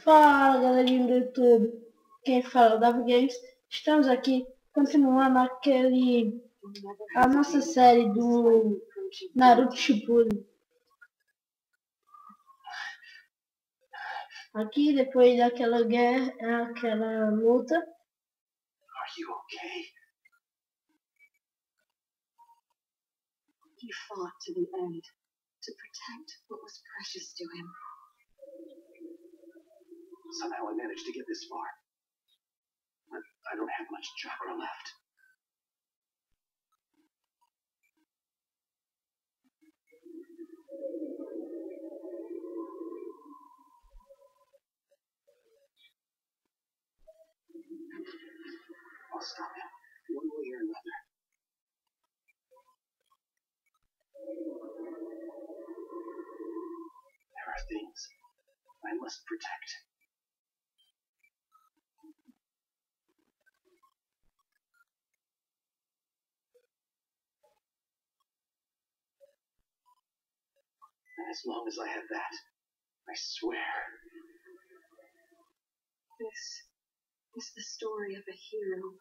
Fala galerinha do YouTube, quem fala é o Davi Games. Estamos aqui continuando a nossa série do Naruto Shippuden. Aqui depois daquela guerra, aquela luta. Are you okay? He fought to the end to protect what was precious to him. Somehow I managed to get this far. But I don't have much chakra left. I'll stop him, one way or another. There are things I must protect. And as long as I have that, I swear. This is the story of a hero.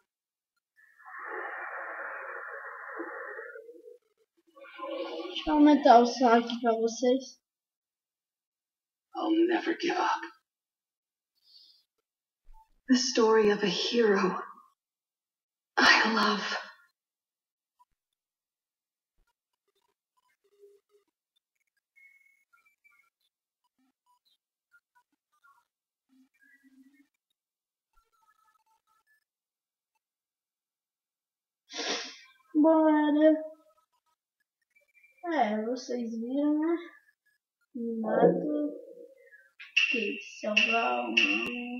Deixa eu aumentar o som aqui pra vocês. I'll never give up. The story of a hero I love. Bora! Vocês viram, né? Minato que salvar o mundo.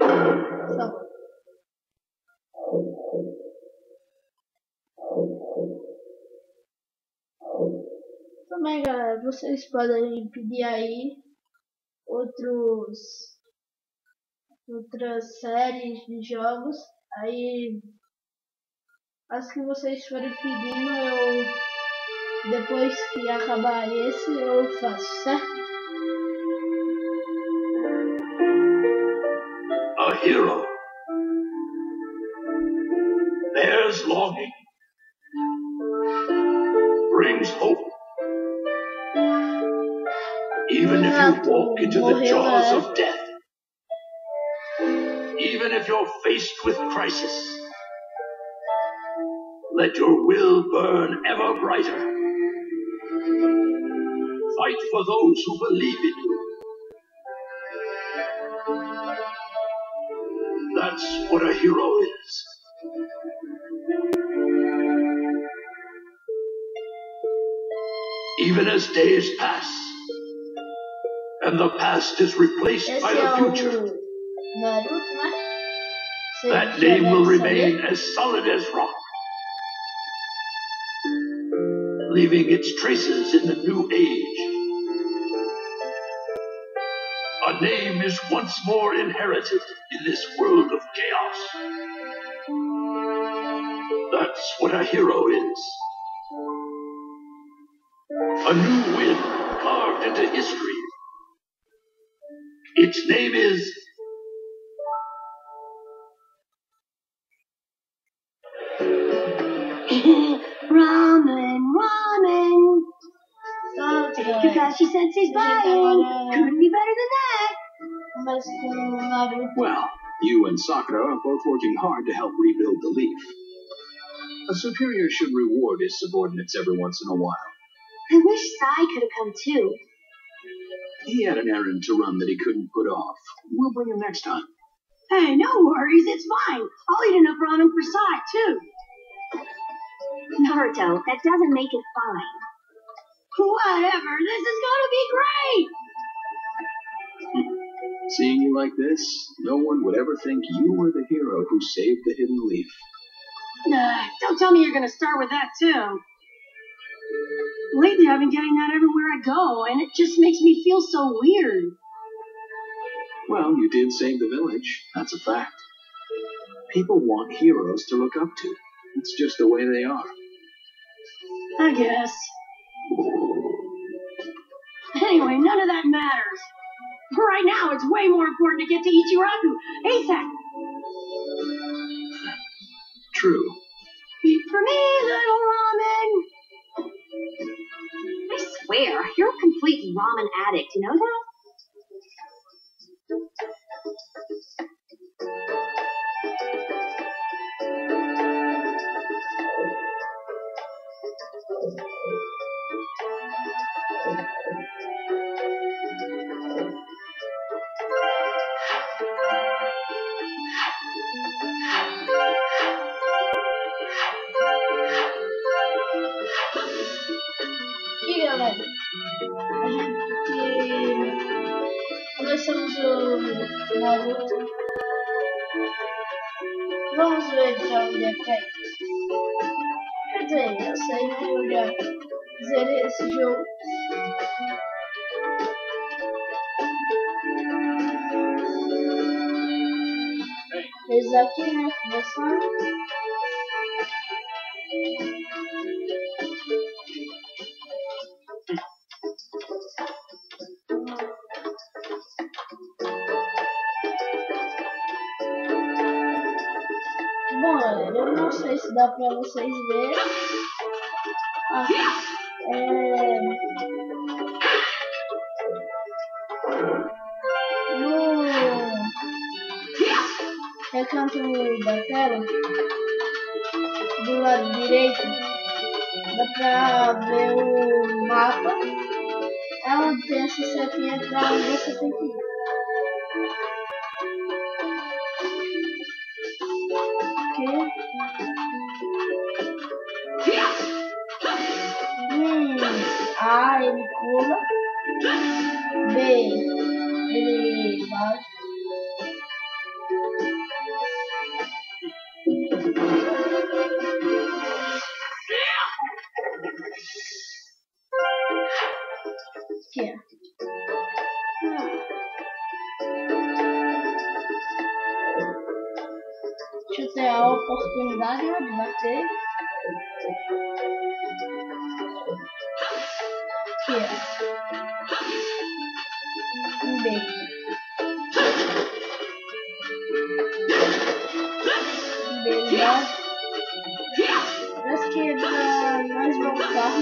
Também, galera, vocês podem pedir aí outras séries de jogos. Aí, as que vocês forem pedindo, depois que acabar esse, eu faço, certo? A hero bears longing, brings hope. Even if you walk into the jaws of death, even if you're faced with crisis, let your will burn ever brighter. Fight for those who believe in you. That's what a hero is. Even as days pass, and the past is replaced by the future, Naruto, né? that name will remain as solid as rock, leaving its traces in the new age. A name is once more inherited in this world of chaos. That's what a hero is. A new wind carved into history. Its name is Ramen. Kakashi Sensei's buying. Couldn't be better than that. Well, you and Sakura are both working hard to help rebuild the leaf. A superior should reward his subordinates every once in a while. I wish Sai could have come too. He had an errand to run that he couldn't put off. We'll bring him next time. Hey, no worries, it's fine. I'll eat enough ramen for Sai too. Naruto, that doesn't make it fine. Whatever, this is gonna be great! Seeing you like this, no one would ever think you were the hero who saved the hidden leaf. Don't tell me you're gonna start with that too. Lately I've been getting that everywhere I go, and it just makes me feel so weird. Well, you did save the village. That's a fact. People want heroes to look up to. It's just the way they are. I guess. Anyway, none of that matters. Right now, it's way more important to get to Ichiraku ASAP. True. Eat for me, little ramen. I swear, you're a complete ramen addict, you know that? E galera, a gente começamos o Naruto. Vamos ver já onde é que é. Quer dizer, eu sei que eu já zerei esse jogo. Eles aqui, né, conversando. Bom, eu não sei se dá pra vocês verem. No recanto da tela, do lado direito, dá pra ver o mapa. É onde tem essa setinha pra onde você tem que ir. A, ele pula. B, ele bate. Aqui, ó. Deixa eu ter a oportunidade, né, de bater. Aqui, ó. Um B. Um B, bate. Pra esquerda, nós voltar.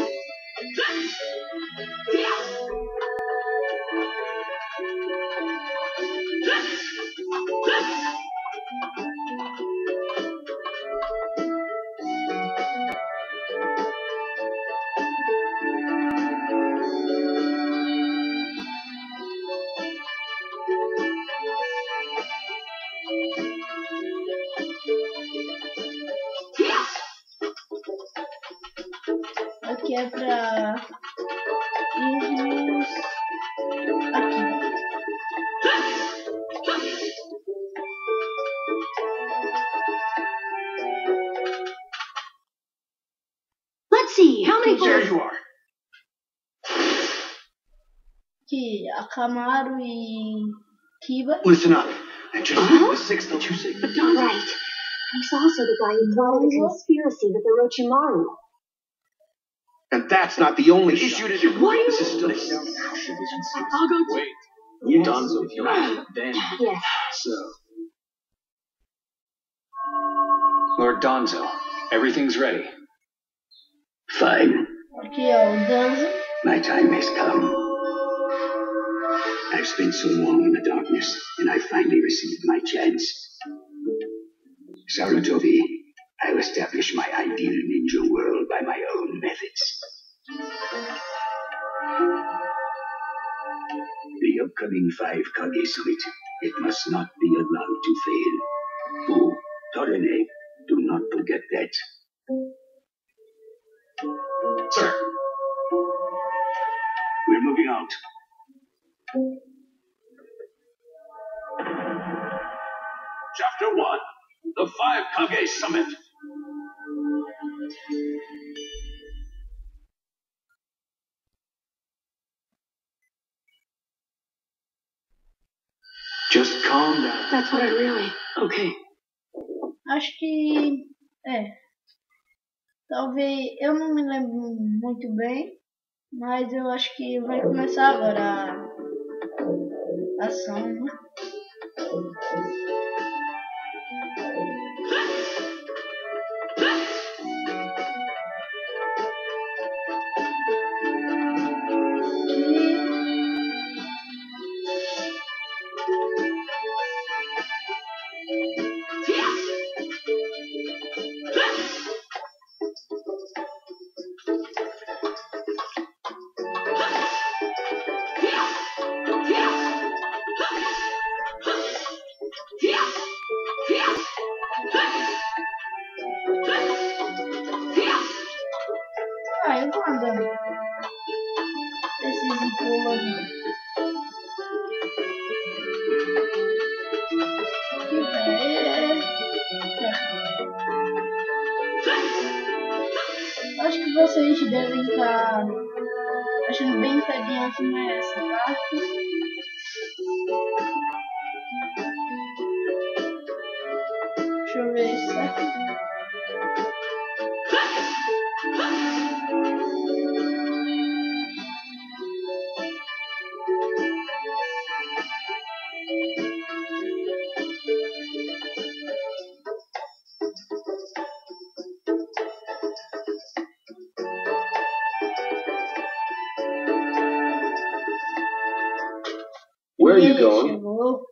Aqui é pra irmos aqui. Let's see, how many There you are. Aqui, a Camaro e Kiba. Listen up. I just the sixth that you say. Right. He's also the guy who plotted the conspiracy with Orochimaru. And that's not the only issue to do. What? This is still I'll go Wait. Yes. Donzo, if you're right, then. Yes. So. Lord Donzo, everything's ready. Fine. Aqui é o Danzo. My time has come. I've spent so long in the darkness, and I finally received my chance. Sarutobi, I'll establish my ideal ninja world by my own methods. The upcoming 5 Kage Summit, it must not be allowed to fail. Oh, Torene, do not forget that. Sir. We're moving out. Chapter 1. The 5 Kage Summit. Just calm down. That's what I really. Okay. Acho que... Talvez, eu não me lembro muito bem, mas eu acho que vai começar agora a ação, né? Ah, eu vou andando. Preciso ir pulando. Que acho que vocês devem estar achando bem interessante, né, essa parte. Deixa eu ver, certo? Where are you going? Chegou.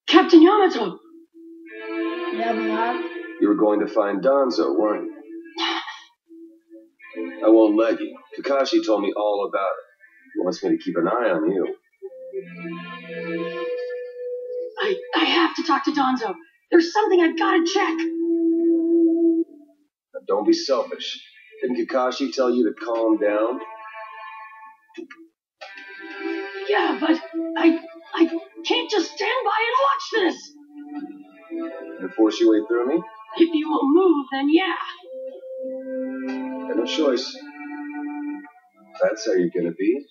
Captain Yamato! Yamato. You were going to find Danzo, weren't you? I won't let you. Kakashi told me all about it. He wants me to keep an eye on you. I have to talk to Danzo. There's something I've got to check. Now, don't be selfish. Didn't Kakashi tell you to calm down? Yeah, but I can't just stand by and watch this. And force your way through me? If you will move, then yeah. Got no choice. If that's how you're gonna be,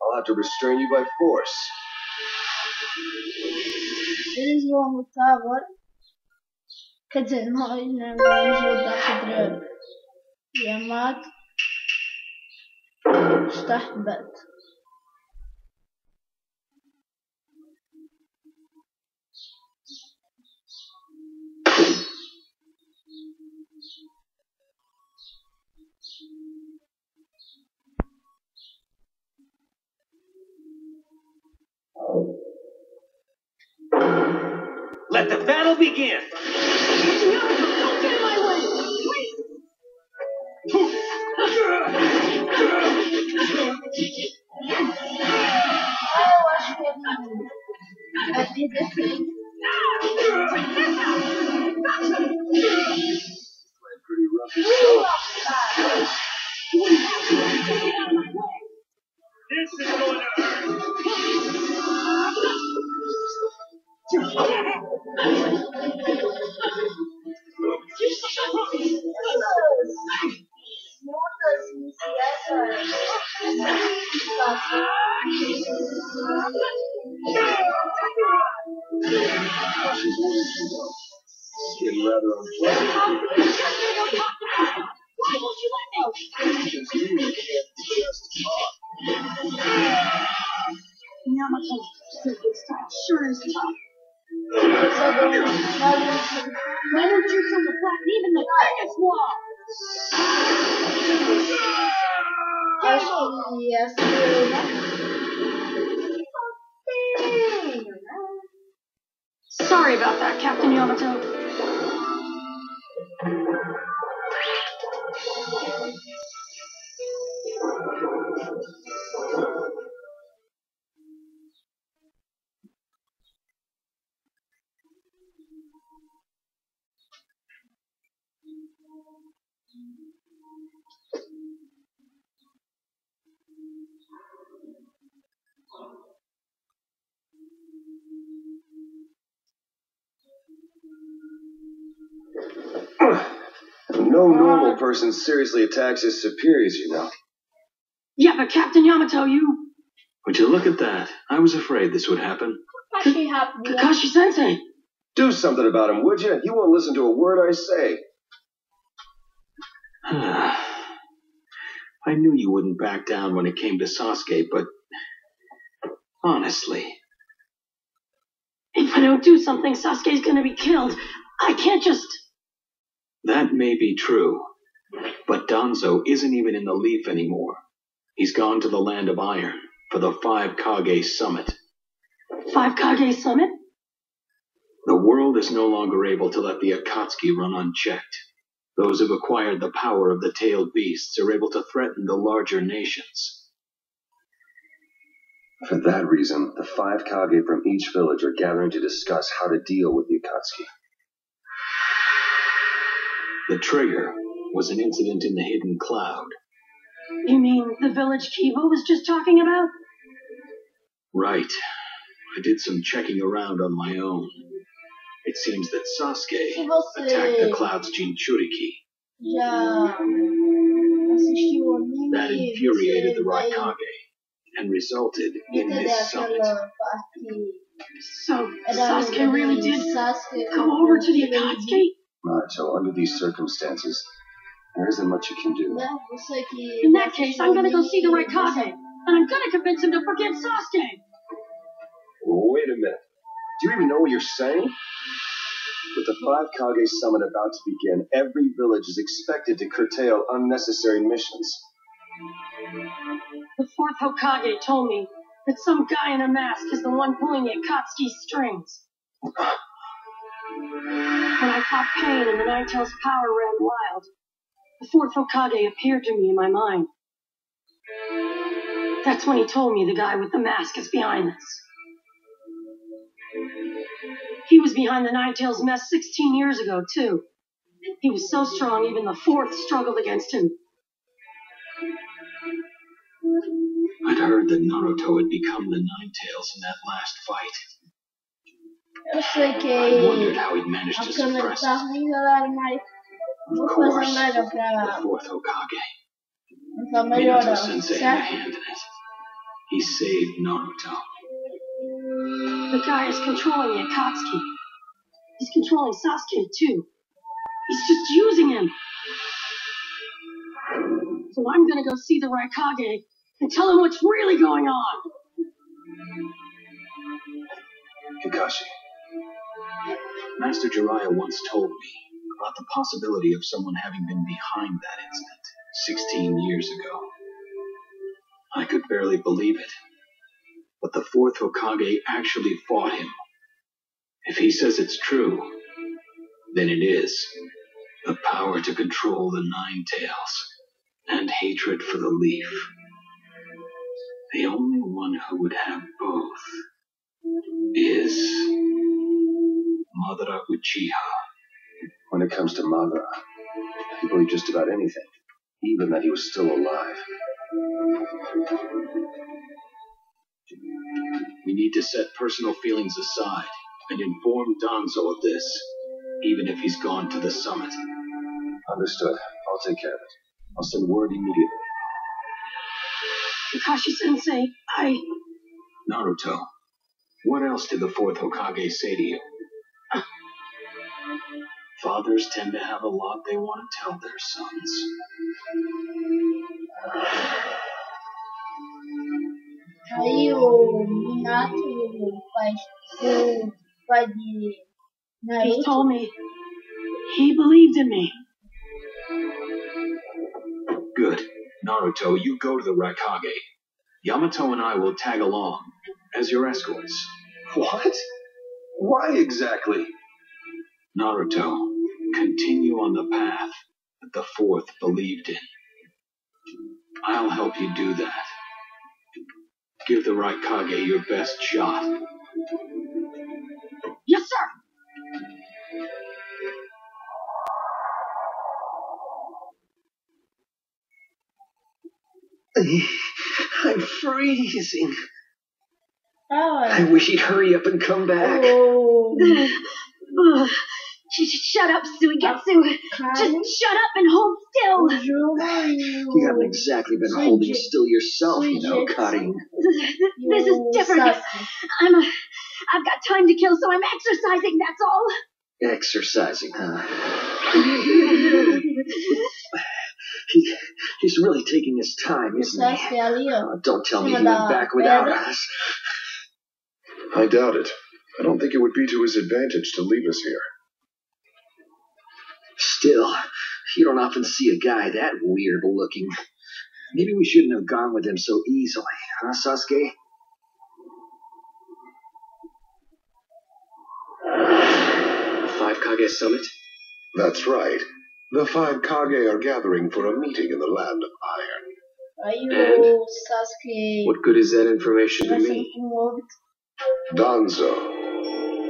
I'll have to restrain you by force. Eles vão lutar agora. Quer dizer, nós né, vamos lutar contra Yamato. Start battle. Let the battle begin! Don't get in my way! Please! Eu acho que ele vai perder feio. Pretty rough yourself. This is going to hurt! Lutas iniciais, Kashi's orders you know. It's getting rather unpleasant. Why won't you let me? Because you can't just talk. Yamato, this style sure is tough. Minor troops on the flat, even the biggest wall. acho que essa Sorry about that, Captain Yamato. No normal person seriously attacks his superiors, you know. Yeah, but Captain Yamato, you... Would you look at that? I was afraid this would happen. achei rápido. Kakashi-sensei! Do something about him, would you? You won't listen to a word I say. I knew you wouldn't back down when it came to Sasuke, but honestly, If I don't do something, Sasuke's gonna be killed. I can't just... that may be true. But Danzo isn't even in the Leaf anymore. He's gone to the Land of Iron for the 5 Kage Summit. 5 Kage Summit? The world is no longer able to let the Akatsuki run unchecked. Those who've acquired the power of the tailed beasts are able to threaten the larger nations. For that reason, the 5 Kage from each village are gathering to discuss how to deal with the Akatsuki. The trigger was an incident in the Hidden Cloud. You mean the village Kiba was just talking about? Right. I did some checking around on my own. It seems that Sasuke Se você attacked the Cloud's Jinchuriki. já assistiu o anime, That infuriated the você vai Raikage and resulted in entender this summit. aquela parte. So, Era Sasuke really did Sasuke go over to the Akatsuki? Naruto, under these circumstances, there isn't much you can do. Né? Você que In that case, I'm gonna go see the Raikage, and I'm gonna convince him to forgive Sasuke. Wait a minute. Do you even know what you're saying? With the 5 Kage Summit about to begin, every village is expected to curtail unnecessary missions. The 4th Hokage told me that some guy in a mask is the one pulling the Akatsuki's strings. When I fought Pain and the Nine-Tails power ran wild, the 4th Hokage appeared to me in my mind. That's when he told me the guy with the mask is behind this. He was behind the Nine-Tails mess 16 years ago, too. He was so strong, even the 4th struggled against him. I'd heard that Naruto had become the Nine-Tails in that last fight. Eu sei que I wondered how he'd managed a to câmera suppress tá it. ruim, galera, mas vou Of fazer course, melhor the pra 4th Hokage. tentar melhorar, Minato-sensei had a certo? hand in it. He saved Naruto. The guy is controlling the Akatsuki. He's controlling Sasuke, too. He's just using him. So I'm gonna go see the Raikage and tell him what's really going on. Kakashi, Master Jiraiya once told me about the possibility of someone having been behind that incident 16 years ago. I could barely believe it. But the 4th Hokage actually fought him. If he says it's true, then it is. The power to control the Nine-Tails and hatred for the Leaf. The only one who would have both is Madara Uchiha. when it comes to Madara, he believed just about anything, even that he was still alive. We need to set personal feelings aside and inform Danzo of this, even if he's gone to the summit. Understood. I'll take care of it. I'll send word immediately. Kakashi-sensei, Naruto, what else did the 4th Hokage say to you? Fathers tend to have a lot they want to tell their sons. Aí o Minato, o pai de he Naruto, told me he believed in me. Good. Naruto, you go to the Raikage. Yamato and I will tag along as your escorts. What? Why exactly? Naruto, continue on the path that the 4th believed in. I'll help you do that. Give the Raikage your best shot. Yes, sir. I'm freezing. I ah, wish he'd hurry up and come back. o Shut up, Suigetsu. Just shut up and hold still. Juro e You haven't exactly been holding still yourself, you know, Karin. This is different. I've got time to kill, so I'm exercising, that's all. Exercising, huh? He's really taking his time, isn't Sasuke he? ali, ó. Don't tell me Cima he da went back without pedra. us. I doubt it. I don't think it would be to his advantage to leave us here. Still, you don't often see a guy that weird looking. Maybe we shouldn't have gone with him so easily, huh, Sasuke? The Five Kage Summit? That's right. The 5 Kage are gathering for a meeting in the Land of Iron. Aí o Sasuke What good is that information to conversando me? com o outro. Danzo,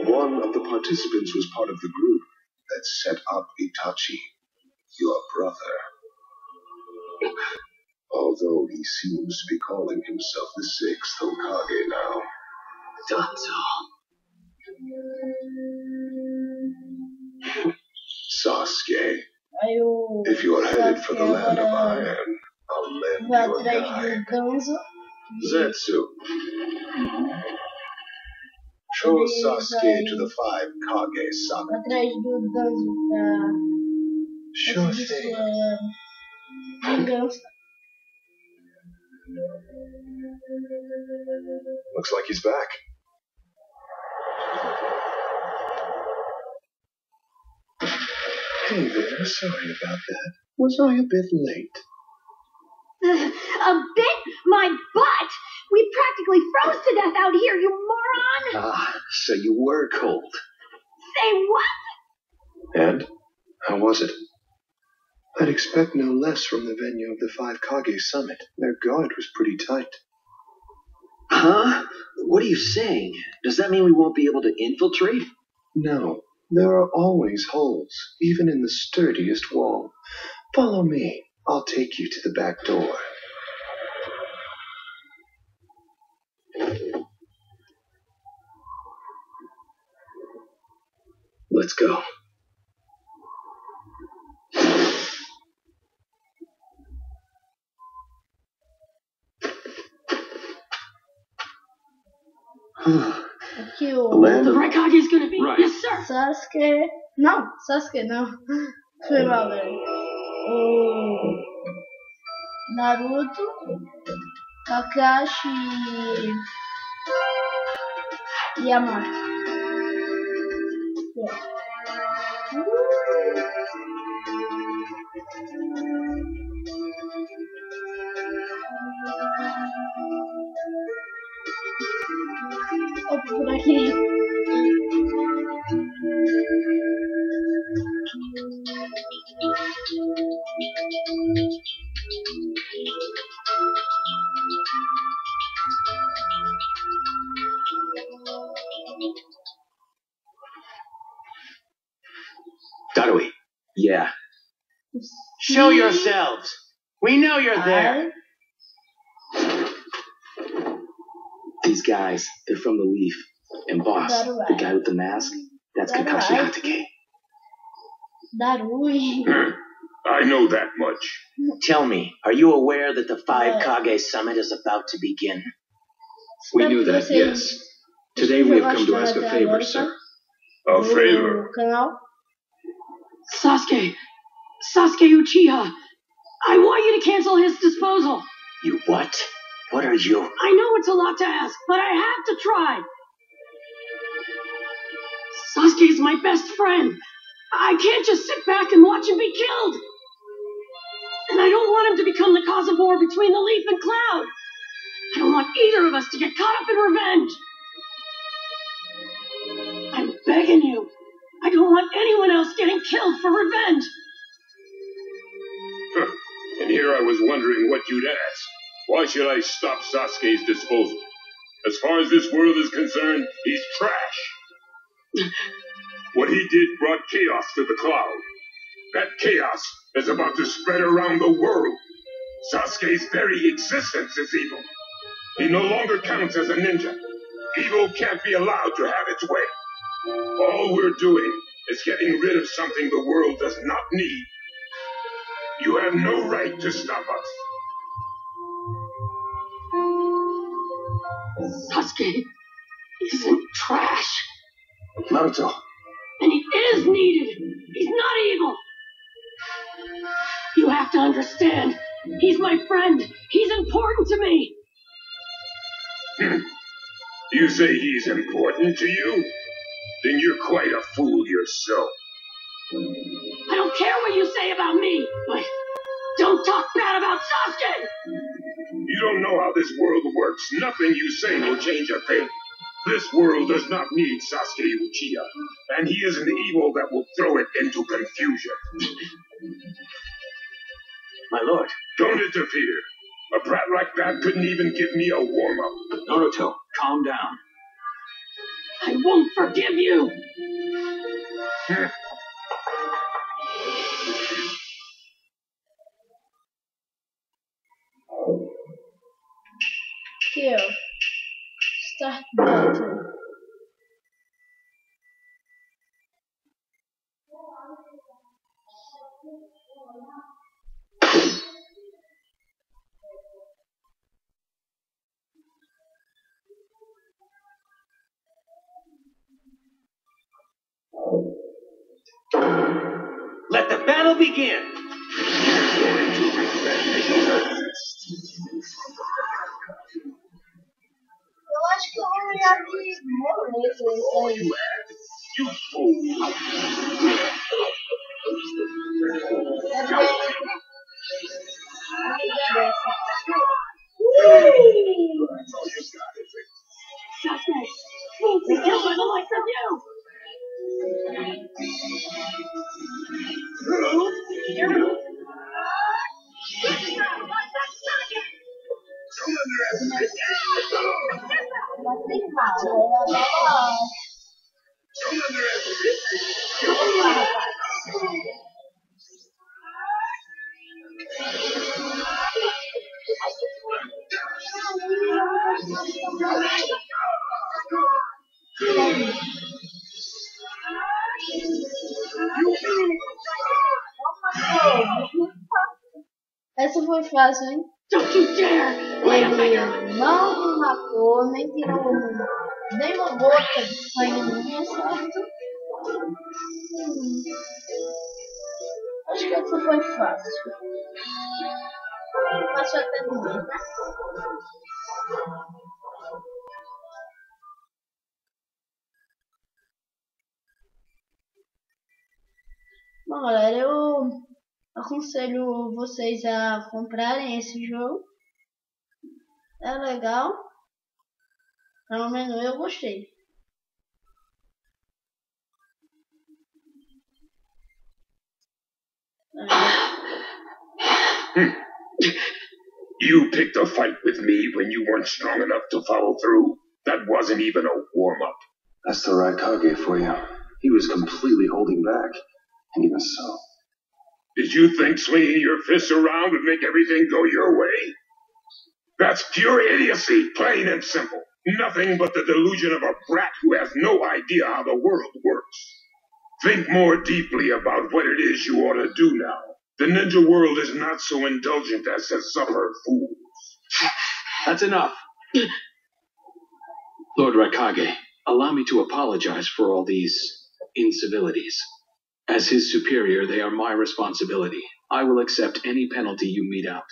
one of the participants, was part of the group that set up Itachi, your brother. Although he seems to be calling himself the 6th Hokage now. Danzo. Sasuke, Aí o if you are headed for Sasuke the Land of agora Iron, I'll lend vai you a atrás guide. do Danzo. Zetsu, show Sasuke to the 5 Kage Summit. Atrás do Danzo pra Sure conseguir thing. sua vingança. Looks like he's back. Hey there, sorry about that. Was I a bit late? A bit? My butt! We practically froze to death out here, you moron! Ah, so you were cold. Say what? And? How was it? I'd expect no less from the venue of the 5 Kage Summit. Their guard was pretty tight. Huh? What are you saying? Does that mean we won't be able to infiltrate? No, there are always holes, even in the sturdiest wall. Follow me. I'll take you to the back door. Let's go. Aqui o The right Kage's gonna be. Right. Yes, sir. Sasuke. Não, Sasuke não. Foi mal, velho. O Naruto, Kakashi e Yamato. Opa, por aqui. Darui. Yeah. Show yourselves. We know you're there. These guys, they're from the Leaf. And boss, Darui. the guy with the mask, that's Darui. Kakashi Hatake. Darui. I know that much. Tell me, are you aware that the 5 Right. Kage Summit is about to begin? We knew that, yes. Today we have come to ask a favor, sir. A favor. Canal. Sasuke Uchiha. I want you to cancel his disposal. You what? What are you? I know it's a lot to ask, but I have to try. Sasuke is my best friend. I can't just sit back and watch him be killed. And I don't want him to become the cause of war between the Leaf and Cloud. I don't want either of us to get caught up in revenge. I'm begging you. I don't want anyone else getting killed for revenge. Huh. And here I was wondering what you'd ask. Why should I stop Sasuke's disposal? As far as this world is concerned, he's trash. What he did brought chaos to the Cloud. That chaos is about to spread around the world. Sasuke's very existence is evil. He no longer counts as a ninja. Evil can't be allowed to have its way. All we're doing is getting rid of something the world does not need. You have no right to stop us. Sasuke isn't trash. Naruto, And he is needed. He's not evil. You have to understand, He's my friend. He's important to me. You say he's important to you? Then you're quite a fool yourself. I don't care what you say about me, but don't talk bad about Sasuke! You don't know how this world works. Nothing you say will change a thing. This world does not need Sasuke Uchiha, and he is an evil that will throw it into confusion. My lord. Don't interfere. A brat like that couldn't even give me a warm-up. Naruto, calm down. I won't forgive you! Kill. Start button. Let the battle begin! Eu acho que eu vou olhar aqui morrer isso aí. You fool! Sasuke, won't be killed by the likes of you! Essa foi fácil, hein? Don't you dare! Lay a finger! Ele não me matou, nem tirou nem uma gota de sangue minha, certo? Acho que essa foi fácil. Fácil até demais, né? Bom, galera, eu aconselho vocês a comprarem esse jogo. É legal. Pelo menos eu gostei. You picked a fight with me when you weren't strong enough to follow through. That wasn't even a warm-up. That's the Raikage for you. He was completely holding back. And even so. Did you think swinging your fists around would make everything go your way? That's pure idiocy, plain and simple. Nothing but the delusion of a brat who has no idea how the world works. Think more deeply about what it is you ought to do now. The ninja world is not so indulgent as to suffer fools. That's enough. Lord Raikage, allow me to apologize for all these incivilities. As his superior, they are my responsibility. I will accept any penalty you mete out.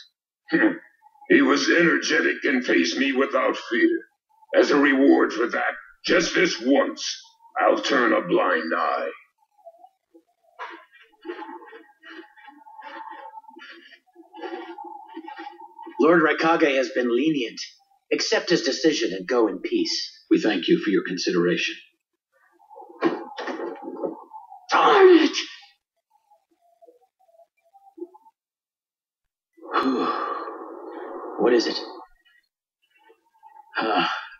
He was energetic and faced me without fear. As a reward for that, just this once, I'll turn a blind eye. Lord Raikage has been lenient. Accept his decision and go in peace. We thank you for your consideration. Darn it! What is it?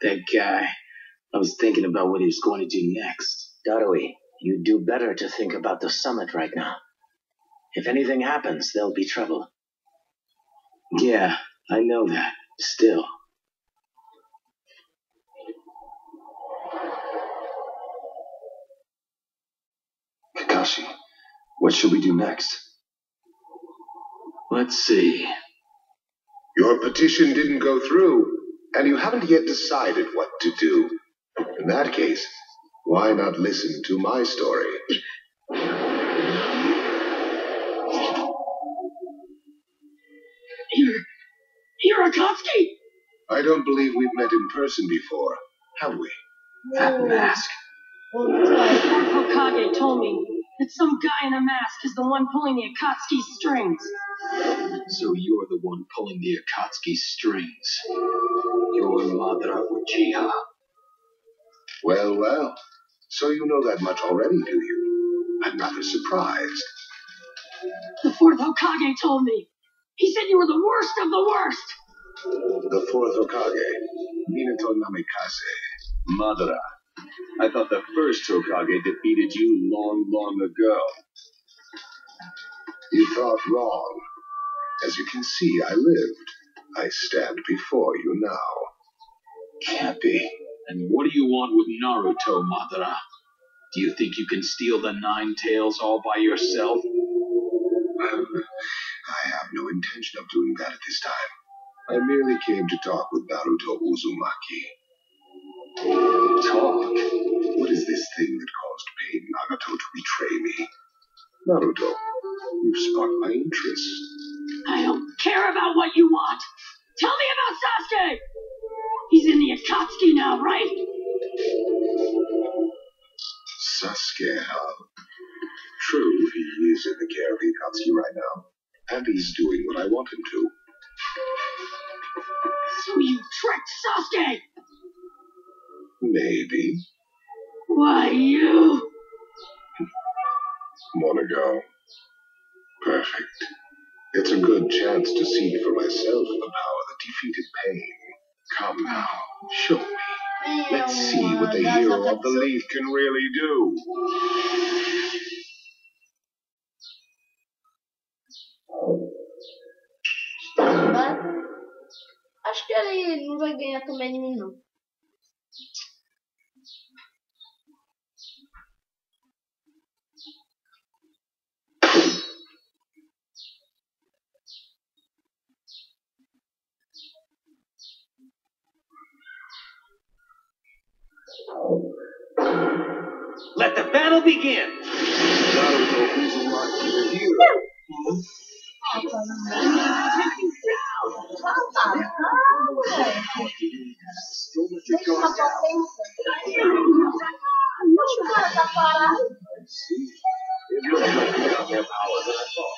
That guy. I was thinking about what he was going to do next. Darui, you'd do better to think about the summit right now. If anything happens, there'll be trouble. Yeah, I know that. Still. Kakashi, what should we do next? Let's see. Your petition didn't go through, and you haven't yet decided what to do. In that case, why not listen to my story? You're Akatsuki? I don't believe we've met in person before, have we? That mask. Hokage told me that some guy in a mask is the one pulling the Akatsuki strings. So you're the one pulling the Akatsuki strings. You're Madara Uchiha. Well, well. So you know that much already, do you? I'm rather surprised. The fourth Hokage told me. He said you were the worst of the worst. The fourth Hokage, Minato Namikaze, Madara, I thought the first Hokage defeated you long, long ago. You thought wrong. As you can see, I lived. I stand before you now. Can't be. And what do you want with Naruto, Madara? Do you think you can steal the 9 tails all by yourself? I have no intention of doing that at this time. I merely came to talk with Naruto Uzumaki. Talk? What is this thing that caused Pain Nagato to betray me? Naruto, you've sparked my interest. I don't care about what you want. Tell me about Sasuke. He's in the Akatsuki now, right? Sasuke, huh? True, he is in the care of the Akatsuki right now. And he's doing what I want him to. So you tricked Sasuke? Maybe. Why, you? Wanna go? Perfect. It's a good chance to see for myself the power that defeated Pain. Come now, show me. Let's see what the hero of the Leaf can really do. Acho que ele não vai ganhar também de mim, não. Let the battle begin! Naruto Uzumaki, the hero. It looks like they got more power than I thought.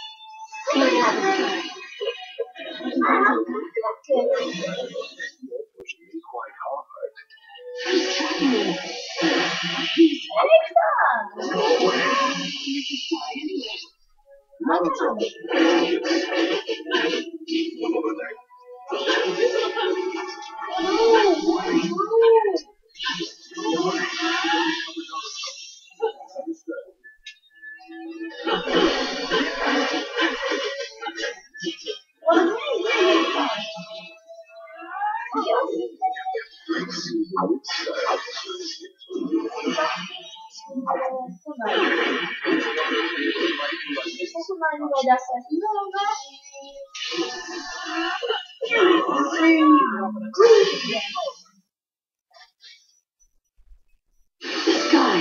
Pushing me quite hard. Não vai dar certo, não, né? This guy.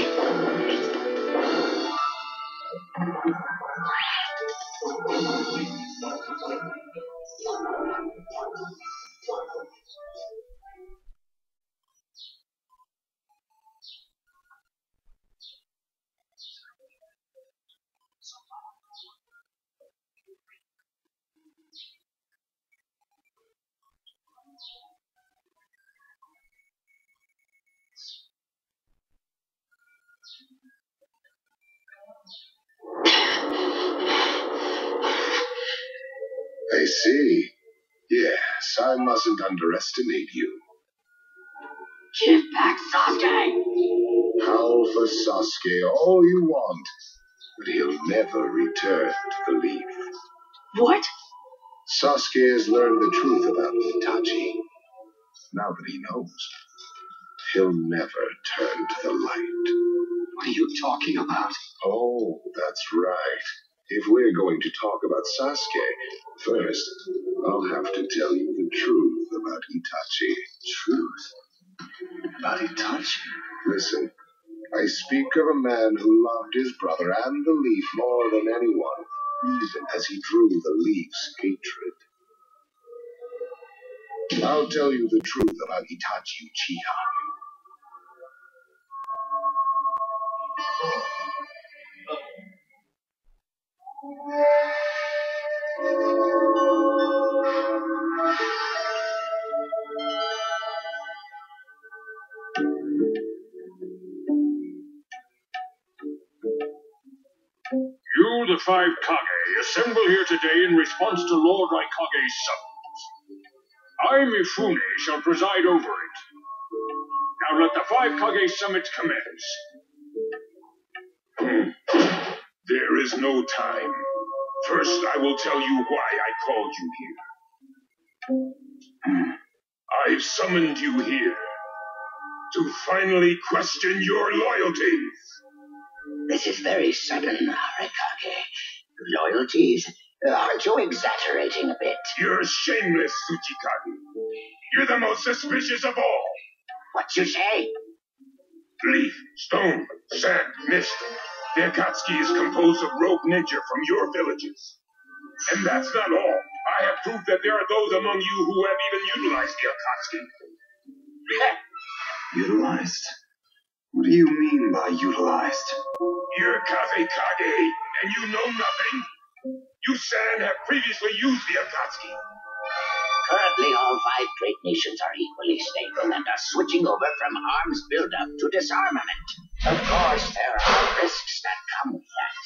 I see. Yes, I mustn't underestimate you. Give back Sasuke! Howl for Sasuke all you want, but he'll never return to the Leaf. What? Sasuke has learned the truth about Itachi. Now that he knows, he'll never turn to the light. What are you talking about? Oh, that's right. If we're going to talk about Sasuke, first, I'll have to tell you the truth about Itachi. Truth? About Itachi? Listen, I speak of a man who loved his brother and the Leaf more than anyone, even as he drew the Leaf's hatred. I'll tell you the truth about Itachi Uchiha. You, the five Kage, assemble here today in response to Lord Raikage's summons. I, Mifune, shall preside over it. Now let the five Kage summit commence. There is no time. First, I will tell you why I called you here. I've summoned you here to finally question your loyalties. This is very sudden, Raikage. Loyalties? Aren't you exaggerating a bit? You're shameless, Tsuchikage. You're the most suspicious of all. What you say? Leaf, stone, sand, mist. The Akatsuki is composed of rogue ninja from your villages. And that's not all. I have proof that there are those among you who have even utilized the Akatsuki. Utilized? What do you mean by utilized? You're Kaze Kage, and you know nothing. You, San, have previously used the Akatsuki. Currently, all five great nations are equally stable and are switching over from arms buildup to disarmament. Of course, there are risks that come with that.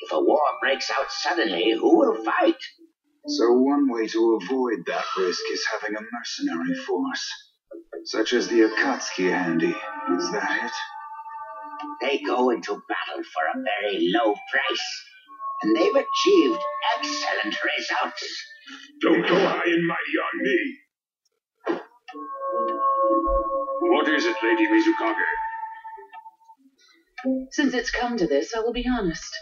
If a war breaks out suddenly, who will fight? So one way to avoid that risk is having a mercenary force, such as the Akatsuki handy. Is that it? They go into battle for a very low price, and they've achieved excellent results. Don't go high and mighty on me. What is it, Lady Mizukage? Since it's come to this, I will be honest.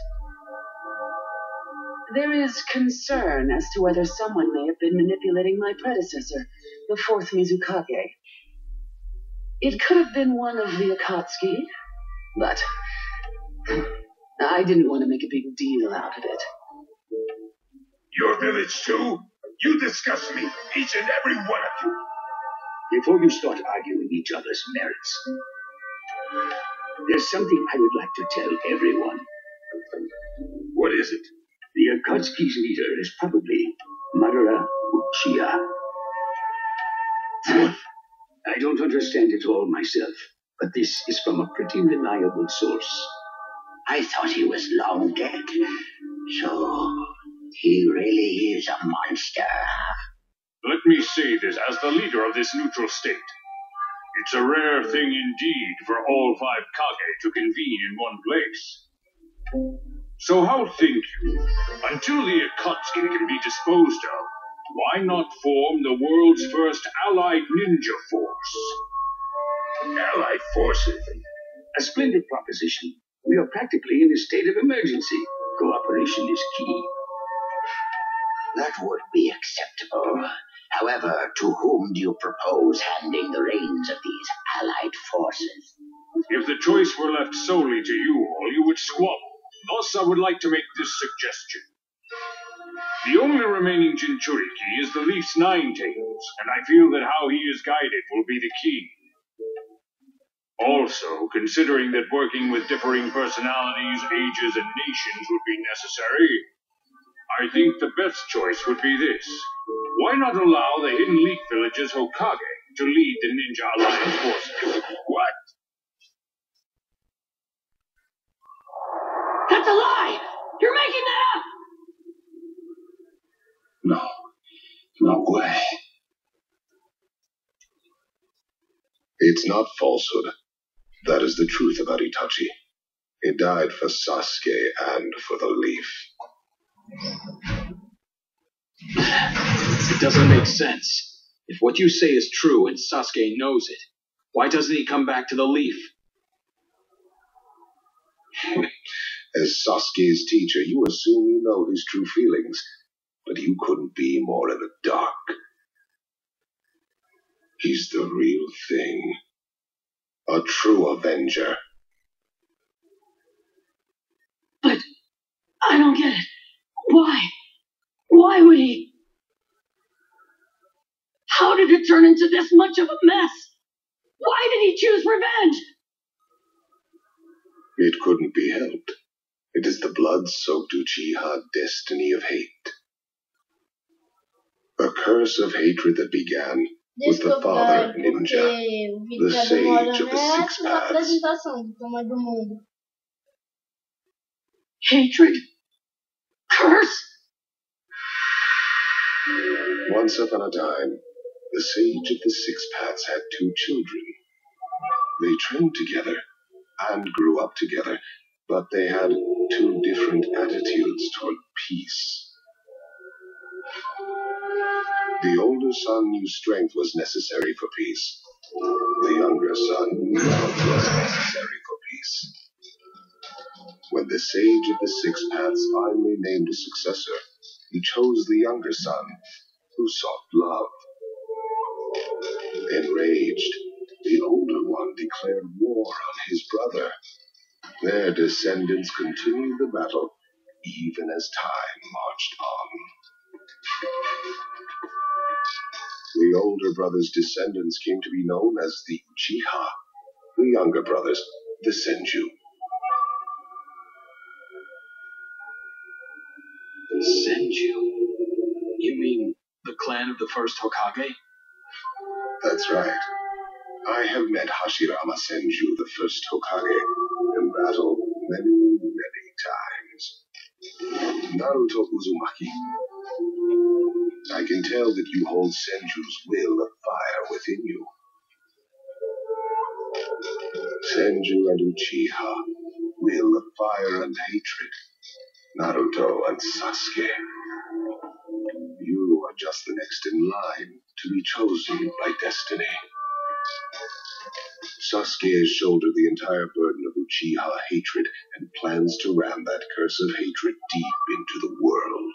There is concern as to whether someone may have been manipulating my predecessor, the fourth Mizukage. It could have been one of the Akatsuki, but I didn't want to make a big deal out of it. Your village, too? You disgust me, each and every one of you. Before you start arguing each other's merits, there's something I would like to tell everyone. What is it? The Akatsuki's leader is probably Madara Uchiha. What? I don't understand it all myself, but this is from a pretty reliable source. I thought he was long dead, so he really is a monster. Let me say this as the leader of this neutral state. It's a rare thing indeed for all five Kage to convene in one place. So how think you, until the Akatsuki can be disposed of, why not form the world's first allied ninja force? Allied forces? A splendid proposition. We are practically in a state of emergency. Cooperation is key. That would be acceptable. However, to whom do you propose handing the reins of these allied forces? If the choice were left solely to you all, you would squabble. Thus, I would like to make this suggestion. The only remaining Jinchuriki is the Leaf's Nine-Tails, and I feel that how he is guided will be the key. Also, considering that working with differing personalities, ages, and nations would be necessary, I think the best choice would be this. Why not allow the Hidden Leaf Village's Hokage to lead the Ninja Alliance forces? What? That's a lie! You're making that up! No. No way. It's not falsehood. That is the truth about Itachi. He died for Sasuke and for the Leaf. It doesn't make sense. If what you say is true and Sasuke knows it, why doesn't he come back to the Leaf? As Sasuke's teacher, you assume you know his true feelings, but you couldn't be more in the dark. He's the real thing. A true Avenger. But I don't get it. Why? Why would he? How did it turn into this much of a mess? Why did he choose revenge? It couldn't be helped. It is the blood-soaked Uchiha destiny of hate. A curse of hatred that began with the father ninja, the sage of the six paths. Hatred? Curse? Once upon a time, the sage of the six paths had two children. They trained together and grew up together, but they had two different attitudes toward peace. The older son knew strength was necessary for peace. The younger son knew love was necessary for peace. When the sage of the six paths finally named a successor, he chose the younger son, who sought love. Enraged, the older one declared war on his brother. Their descendants continued the battle, even as time marched on. The older brother's descendants came to be known as the Uchiha, the younger brothers, the Senju. Senju? You mean the clan of the first Hokage? That's right. I have met Hashirama Senju, the first Hokage, in battle many, many times. Naruto Uzumaki. I can tell that you hold Senju's will of fire within you. Senju and Uchiha, will of fire and hatred. Naruto and Sasuke. You are just the next in line to be chosen by destiny. Sasuke has shouldered the entire burden of Uchiha hatred and plans to ram that curse of hatred deep into the world.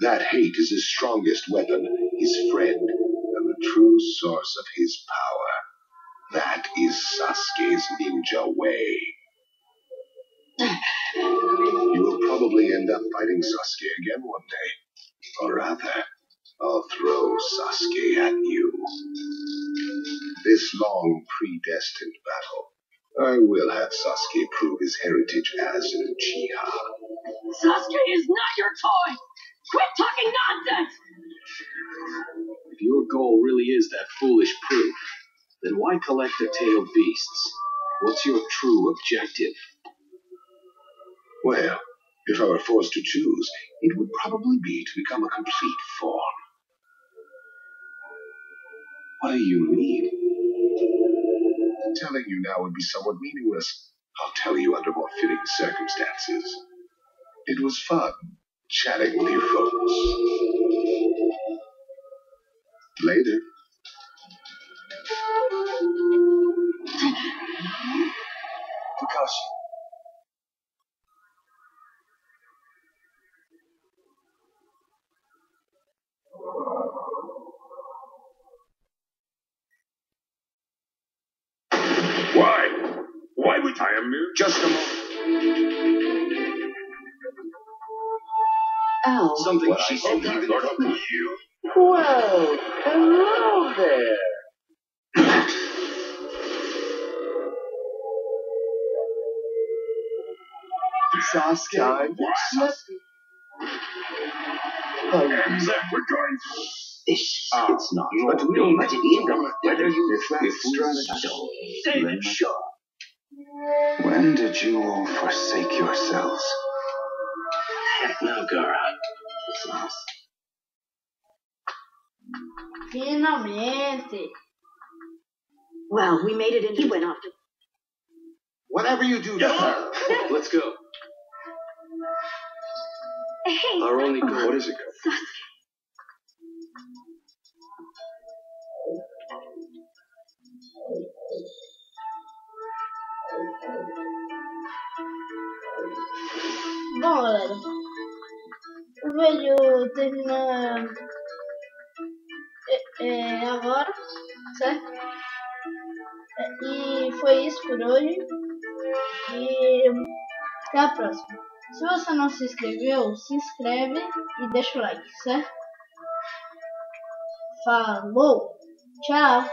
That hate is his strongest weapon, his friend, and the true source of his power. That is Sasuke's ninja way. You will probably end up fighting Sasuke again one day. Or rather, I'll throw Sasuke at you. This long, predestined battle, I will have Sasuke prove his heritage as an Uchiha. Sasuke is not your toy! Quit talking nonsense! If your goal really is that foolish proof, then why collect the tailed beasts? What's your true objective? Well, if I were forced to choose, it would probably be to become a complete fawn. What do you mean? Telling you now would be somewhat meaningless. I'll tell you under more fitting circumstances. It was fun chatting with you folks. Later. Kakashi. Why would I am here? Just a moment. Ow. Something What she I said. see Not up to you. Well, hello there. Sasuke, Time. That we're going. It's not. but no, but whether you Say it, sure. When did you all forsake yourselves? Heck no, Gara. Finalmente. Well, we made it and he went off to... Whatever you do to her. Let's go. Hey, Our only goal. What is it? Sasuke. Bom, galera. O vídeo termina agora, certo? E foi isso por hoje. E até a próxima. Se você não se inscreveu, se inscreve e deixa o like, certo? Falou! Tchau!